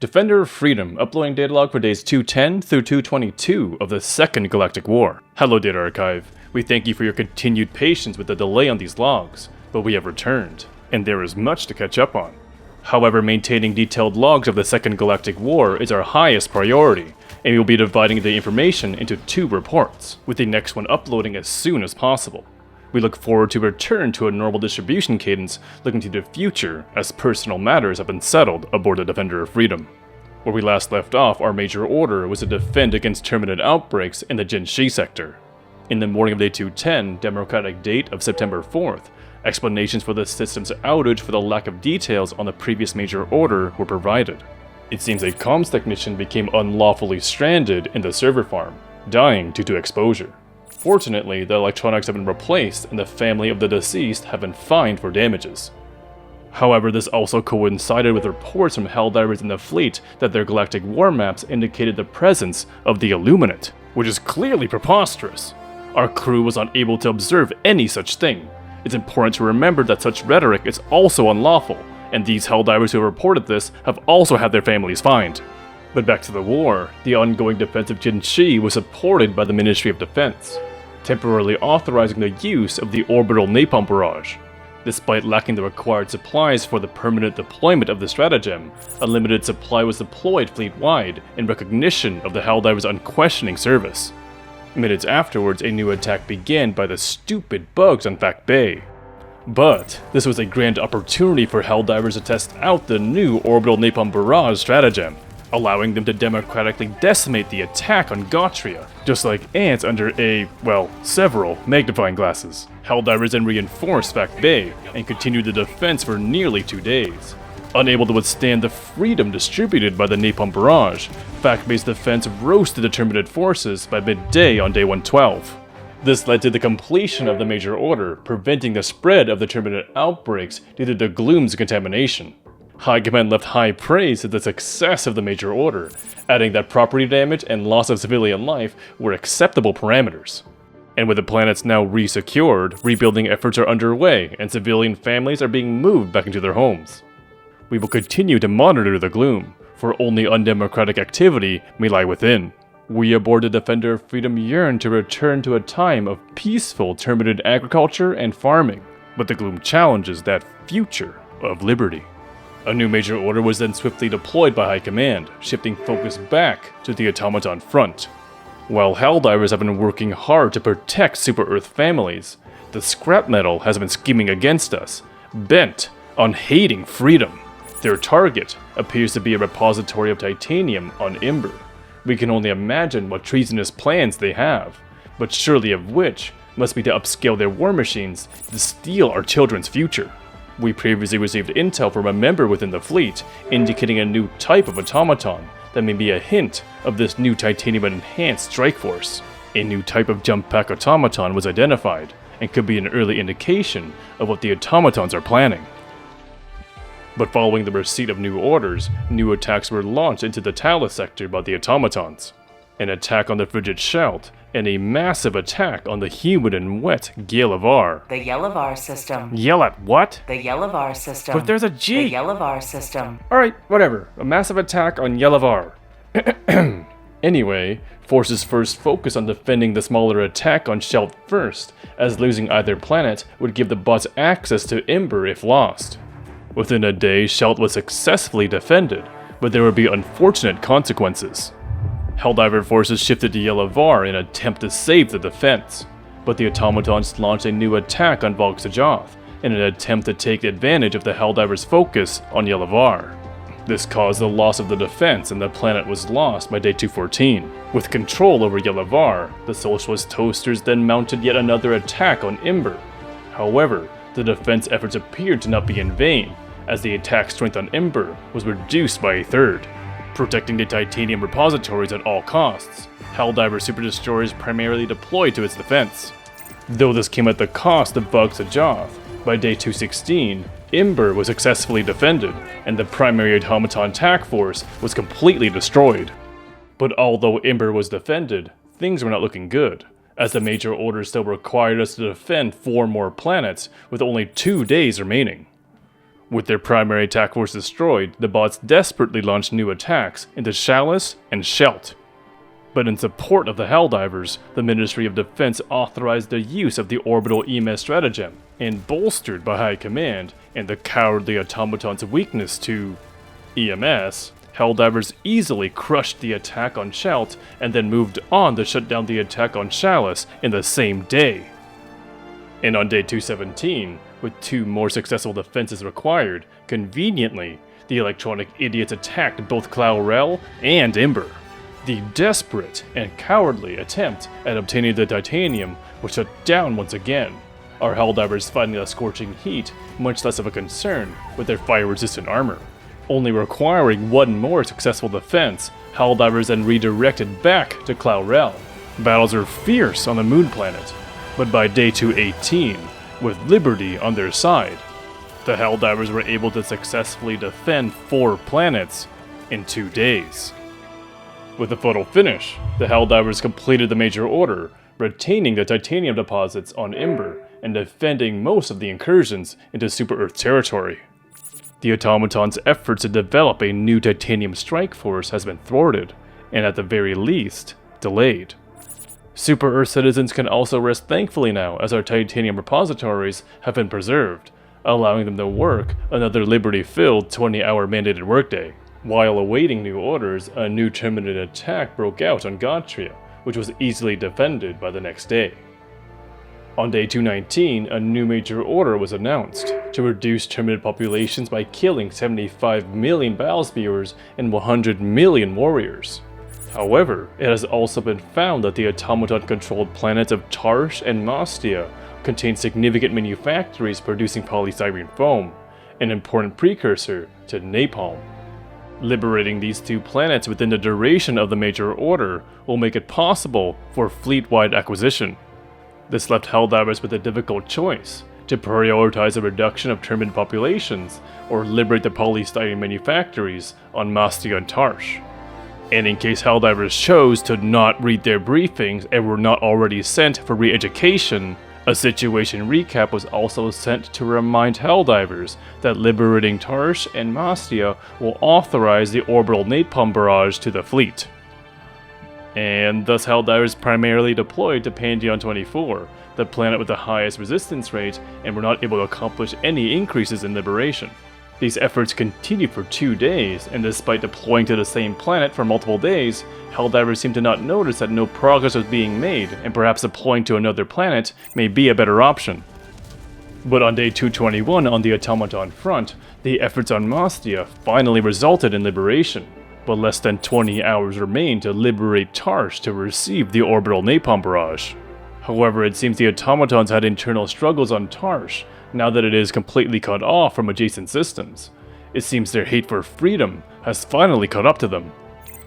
Defender of Freedom, uploading data log for days 210 through 222 of the Second Galactic War. Hello Data Archive, we thank you for your continued patience with the delay on these logs, but we have returned, and there is much to catch up on. However, maintaining detailed logs of the Second Galactic War is our highest priority, and we will be dividing the information into 2 reports, with the next one uploading as soon as possible. We look forward to return to a normal distribution cadence looking to the future as personal matters have been settled aboard the Defender of Freedom. Where we last left off, our major order was to defend against terminate outbreaks in the Jinshi sector. In the morning of day 210, democratic date of September 4th, explanations for the system's outage for the lack of details on the previous major order were provided. It seems a comms technician became unlawfully stranded in the server farm, dying due to exposure. Fortunately, the electronics have been replaced and the family of the deceased have been fined for damages. However, this also coincided with reports from Helldivers in the fleet that their galactic war maps indicated the presence of the Illuminate, which is clearly preposterous. Our crew was unable to observe any such thing. It's important to remember that such rhetoric is also unlawful, and these Helldivers who reported this have also had their families fined. But back to the war, the ongoing defense of Jinshi was supported by the Ministry of Defense, temporarily authorizing the use of the Orbital Napalm barrage. Despite lacking the required supplies for the permanent deployment of the stratagem, a limited supply was deployed fleet-wide in recognition of the Helldivers' unquestioning service. Minutes afterwards, a new attack began by the stupid bugs on Fact Bay. But this was a grand opportunity for Helldivers to test out the new Orbital Napalm barrage stratagem, allowing them to democratically decimate the attack on Gautria, just like ants under several magnifying glasses. Helldivers then reinforced Fact Bay and continued the defense for nearly 2 days. Unable to withstand the freedom distributed by the Napalm barrage, Fact Bay's defense roasted the terminate forces by midday on day 112. This led to the completion of the major order, preventing the spread of the terminate outbreaks due to the Gloom's contamination. High Command left high praise to the success of the major order, adding that property damage and loss of civilian life were acceptable parameters. And with the planets now re-secured, rebuilding efforts are underway and civilian families are being moved back into their homes. We will continue to monitor the Gloom, for only undemocratic activity may lie within. We aboard the Defender of Freedom yearn to return to a time of peaceful terminated agriculture and farming, but the Gloom challenges that future of liberty. A new major order was then swiftly deployed by High Command, shifting focus back to the automaton front. While Helldivers have been working hard to protect Super Earth families, the scrap metal has been scheming against us, bent on hating freedom. Their target appears to be a repository of titanium on Ember. We can only imagine what treasonous plans they have, but surely of which must be to upscale their war machines to steal our children's future. We previously received intel from a member within the fleet, indicating a new type of automaton that may be a hint of this new titanium-enhanced strike force. A new type of jump pack automaton was identified, and could be an early indication of what the automatons are planning. But following the receipt of new orders, new attacks were launched into the Talus sector by the automatons. An attack on the frigid Shelt, and a massive attack on the humid and wet Yelavar. The Yelavar system. Yell at what? The Yelavar system. But there's a G! The Yelavar system. Alright, whatever. A massive attack on Yelavar. Anyway, forces first focus on defending the smaller attack on Shelt first, as losing either planet would give the bots access to Ember if lost. Within a day, Shelt was successfully defended, but there would be unfortunate consequences. Helldiver forces shifted to Yelavar in an attempt to save the defense, but the automatons launched a new attack on Volksajoth in an attempt to take advantage of the Helldivers' focus on Yelavar. This caused the loss of the defense and the planet was lost by day 214. With control over Yelavar, the Socialist Toasters then mounted yet another attack on Ember. However, the defense efforts appeared to not be in vain, as the attack strength on Ember was reduced by a third. Protecting the titanium repositories at all costs, Helldiver superdestroyers primarily deployed to its defense. Though this came at the cost of Volksajoth, by day 216, Ember was successfully defended, and the primary automaton attack force was completely destroyed. But although Ember was defended, things were not looking good, as the major order still required us to defend 4 more planets with only 2 days remaining. With their primary attack force destroyed, the bots desperately launched new attacks into Chalice and Shelt. But in support of the Helldivers, the Ministry of Defense authorized the use of the Orbital EMS stratagem, and bolstered by High Command and the cowardly automaton's weakness to EMS, Helldivers easily crushed the attack on Shelt and then moved on to shut down the attack on Chalice in the same day. And on day 217, with 2 more successful defenses required, conveniently, the electronic idiots attacked both Claurel and Ember. The desperate and cowardly attempt at obtaining the titanium was shut down once again, our Helldivers finding the scorching heat much less of a concern with their fire-resistant armor. Only requiring 1 more successful defense, Helldivers then redirected back to Claurel. Battles are fierce on the moon planet, but by day 218, with Liberty on their side, the Helldivers were able to successfully defend 4 planets in 2 days. With a photo finish, the Helldivers completed the major order, retaining the titanium deposits on Ember and defending most of the incursions into Super Earth territory. The automaton's efforts to develop a new titanium strike force has been thwarted, and at the very least, delayed. Super Earth citizens can also rest thankfully now, as our titanium repositories have been preserved, allowing them to work another Liberty-filled 20-hour mandated workday. While awaiting new orders, a new Terminid attack broke out on Godtria, which was easily defended by the next day. On day 219, a new major order was announced to reduce Terminid populations by killing 75 million battle spewers and 100 million warriors. However, it has also been found that the automaton-controlled planets of Tarsh and Mastia contain significant manufactories producing polystyrene foam, an important precursor to napalm. Liberating these 2 planets within the duration of the major order will make it possible for fleet-wide acquisition. This left Helldivers with a difficult choice, to prioritize a reduction of Terminid populations or liberate the polystyrene manufactories on Mastia and Tarsh. And in case Helldivers chose to not read their briefings and were not already sent for re-education, a situation recap was also sent to remind Helldivers that liberating Tarsh and Mastia will authorize the orbital napalm barrage to the fleet. And thus Helldivers primarily deployed to Pandion 24, the planet with the highest resistance rate, and were not able to accomplish any increases in liberation. These efforts continued for 2 days, and despite deploying to the same planet for multiple days, Helldivers seemed to not notice that no progress was being made, and perhaps deploying to another planet may be a better option. But on day 221 on the automaton front, the efforts on Mastia finally resulted in liberation, but less than 20 hours remained to liberate Tarsh to receive the orbital napalm barrage. However, it seems the automatons had internal struggles on Tarsh, now that it is completely cut off from adjacent systems. It seems their hate for freedom has finally caught up to them.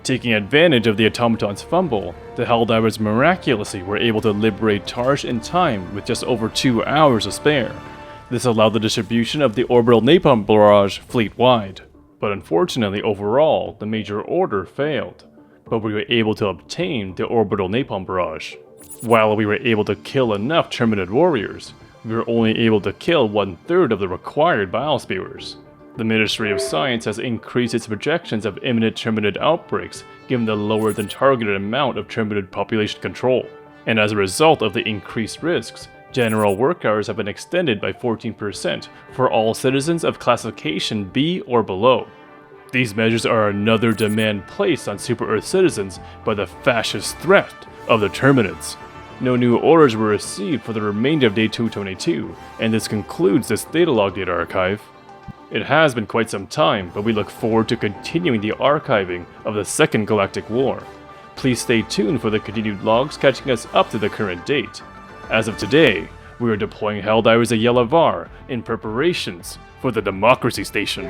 Taking advantage of the automaton's fumble, the Helldivers miraculously were able to liberate Tarsh in time with just over 2 hours to spare. This allowed the distribution of the orbital napalm barrage fleet-wide. But unfortunately overall, the major order failed. But we were able to obtain the orbital napalm barrage. While we were able to kill enough Terminid warriors, we were only able to kill 1/3 of the required battle spewers. The Ministry of Science has increased its projections of imminent Terminid outbreaks given the lower than targeted amount of Terminid population control. And as a result of the increased risks, general work hours have been extended by 14% for all citizens of classification B or below. These measures are another demand placed on Super Earth citizens by the fascist threat of the Terminids. No new orders were received for the remainder of day 222, and this concludes this data log data archive. It has been quite some time, but we look forward to continuing the archiving of the Second Galactic War. Please stay tuned for the continued logs catching us up to the current date. As of today, we are deploying Helldivers at Yelavar in preparations for the Democracy Station.